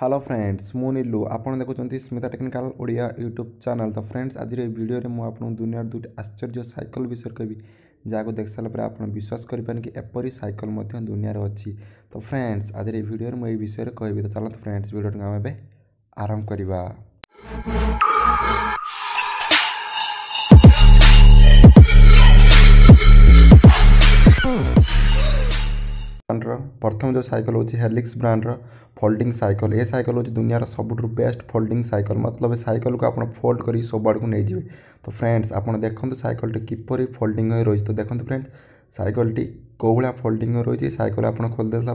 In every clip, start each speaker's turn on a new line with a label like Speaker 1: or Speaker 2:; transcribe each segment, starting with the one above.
Speaker 1: Hello friends मु नीलू आपन देखुं Smita technical Odia YouTube channel. तो फ्रेंड्स आज वीडियो रे मु आपन दुनिया दुटी आश्चर्य साइकिल विषय कहबी जहाँ देख सारा आप विश्वास करें कि एपरी साइकिल दुनिया अच्छी। तो फ्रेंड्स आज वीडियो मुझे विषय कहबी। तो चलते फ्रेंड्स वीडियो आम ए आरंभ करवा। प्रथम जो साइकिल हूँ हेलिक्स ब्रांड फोल्डिंग साइकिल। ये साइकिल हूँ दुनियार सबुठ बेस्ट फोल्डिंग साइकिल। मतलब साइकिल को आप फोल्ड कर सब आड़ को नहीं जाए। तो फ्रेंड्स आप देखते साइकिल किपरि फोल्डिंग हो रही। तो देखते फ्रेंड्स साइकिल टी कौ भाया फोल्डिंग हो रही। साइकिल आप खोलदेला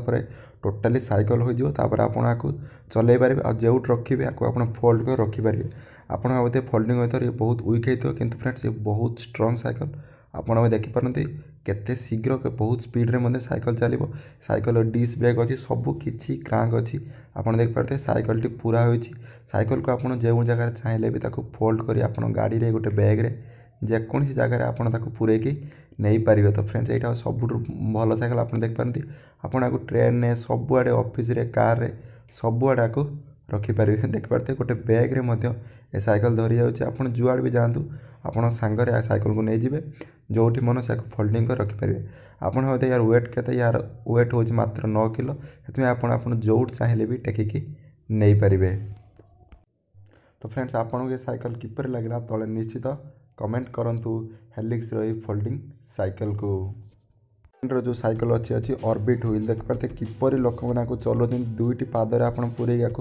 Speaker 1: टोटाली साइकिल हो आपको चल पारे और जो रखिए आपको फोल्ड कर रखिपारे। आप फोल्डिंग होता है बहुत वीक होता है कि फ्रेंड्स ये बहुत स्ट्रंग साइकिल। आपड़ देखिपारती केते शीघ्र बहुत स्पीड रे साइकिल चलो। साइकिल डिस्क ब्रेक अच्छी सबू किसी क्रैंक अच्छी आप देखिए। साइकिल टी पूरा हो साइकिल को आप जो जगह चाहिए भी फोल्ड कर आप गाड़ी रे गोटे बैग्रे जेकोसी जगह आप पूरे नहीं पारे। तो फ्रेंड्स यहाँ सब भल साइकिल आप देखिपारती आपको ट्रेन ने सबुआड़े ऑफिस रे कार रे सबुआड़े आपको रखिपारे। देखिपारे गोटे बैग्रे ए साइकिल धरी जाऊँ जुआड़ भी जातु आप सांगे साइकिल को नहीं जाए जो मन से फोल्डिंग कर रखिपारे। आप यार वेट के यार वेट हो मात्र 9 किलो। से आप जो चाहिए भी टेकिकी नहीं पारे। तो फ्रेंड्स आपको ये साइकिल किपर लगे तले निश्चित कमेंट करूँ हेलिक्स रही फोल्डिंग साइकिल को। जो साइकिल अच्छी ऑर्बिट व्हील देखिए किपर लोक मैंने चलाऊँ दुईटी पादरे आप पूरे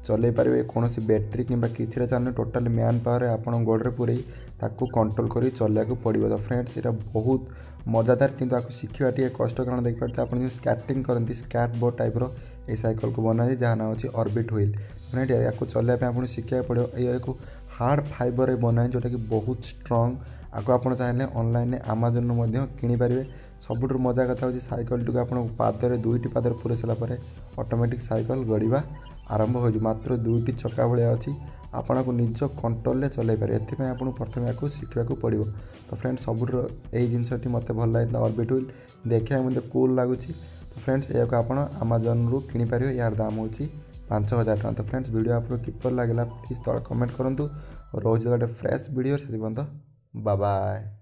Speaker 1: चल पारे। कौन बैटेरी कि किसी चलने टोटाल मैन पावर आप गोड़े पूरे ताकू कंट्रोल कर चलने को पड़ो। तो फ्रेंड्स ये बहुत मजादार किंतु आपको शिखा टे कष्ट कारण देखिए आप स्केटिंग करती स्केट बोर्ड टाइप ये साइकिल को बनाई जहाँ ना अच्छी ऑर्बिट व्हील। फ्रेंड या चलने आप शिखा पड़ो। ये हार्ड फाइबर बनाए जोटा कि बहुत स्ट्रंग आपको आप चाहिए ऑनलाइन आमाजन किनीपारे। सबुठ मजा कथा हो साइकिल टी आप पादरे दुईटी पादर पूरे सारापर ऑटोमेटिक साइकिल गड़वा आरंभ हो मात्र दुईटी चक्का भाया अच्छी आपन को निज कंट्रोल चल पारे। एपाई आपको प्रथम या शिखा पड़ो। तो फ्रेंड्स सबुठ यही जिनसटी मत भल लगा ऑर्बिट व्हील देखा मतलब कूल लगुच। तो फ्रेंड्स या आप आमाजन रू किनीपार यार दाम हो 5000 टका। तो फ्रेंड्स वीडियो आपको किपर लगे प्लीज तले कमेंट करूँ और रोज गोटे फ्रेश वीडियो से बाय बाय।